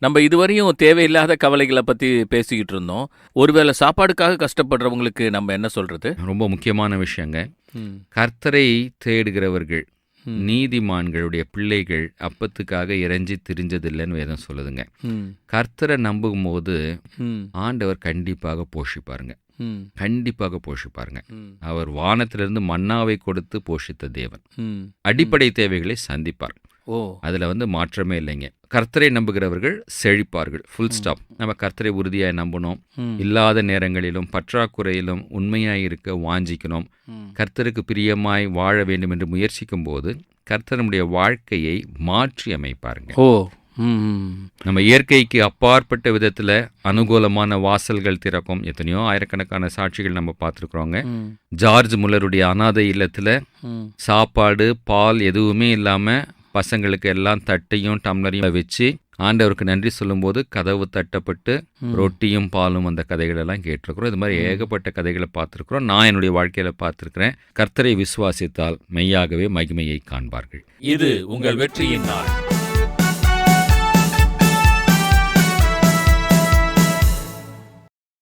நம்ம இதுவரையும் தேவையில்லாத கவலைகளை பத்தி பேசிக்கிட்டு இருந்தோம். ஒருவேளை சாப்பாடுக்காக கஷ்டப்படுறவங்களுக்கு நம்ம என்ன சொல்றது? ரொம்ப முக்கியமான விஷயங்க. ம். கர்த்தரை தேடுகிறவர்கள், ம். நீதிமான்களுடைய பிள்ளைகள் அப்பத்துக்காக இறைஞ்சி திரிஞ்சதில்லைன்னு வேதம் சொல்லுதுங்க. ம். கர்த்தரை நம்பும்போது ம். ஆண்டவர் கண்டிப்பாக போஷிப்பாருங்க. ம். கண்டிப்பாக போஷிப்பாருங்க. ம். அவர் வானத்திலிருந்து மன்னாவை கொடுத்து போஷித்த தேவன். ம். அடிப்படை தேவைகளை சந்திப்பார். ஓ. அதில் மாற்றமே இல்லைங்க. கர்த்தரை நம்புகிறவர்கள் செழிப்பார்கள். Full stop. நம்ம கர்த்தரை உறுதியாய் நம்பணும். ம். இல்லாத நேரங்களிலும் பற்றாக்குறையிலும் உண்மையாய் இருக்க வாஞ்சிக்கணும். ம். கர்த்தருக்கு பிரியமாய் வாழ வேண்டும் என்று முயற்சிக்கும் போது கர்த்தருடைய வாழ்க்கையை மாற்றி அமைப்பாருங்க. ஓ. ம். நம்ம இயற்கைக்கு அப்பாற்பட்ட விதத்தில் அனுகூலமான வாசல்கள் திறக்கும். எத்தனையோ ஆயிரக்கணக்கான சாட்சிகள் நம்ம பார்த்துருக்குறோங்க. ம். ஜார்ஜ் முல்லருடைய அனாதை இல்லத்தில் ம். சாப்பாடு பால் எதுவுமே இல்லாமல் பசங்களுக்கு எல்லாம் தட்டையும் டம்ளரையும் வச்சு ஆண்டவருக்கு நன்றி சொல்லும்போது கதவு தட்டப்பட்டு ரொட்டியும் பாலும் அந்த கதைகளெல்லாம் கேட்டிருக்கிறோம். இது மாதிரி ஏகப்பட்ட கதைகளை பார்த்துருக்குறோம். நான் என்னுடைய வாழ்க்கையில் பார்த்துருக்கிறேன். கர்த்தரை விசுவாசித்தால் மெய்யாகவே மகிமையை காண்பார்கள். இது உங்கள் வெற்றியின் நாள்.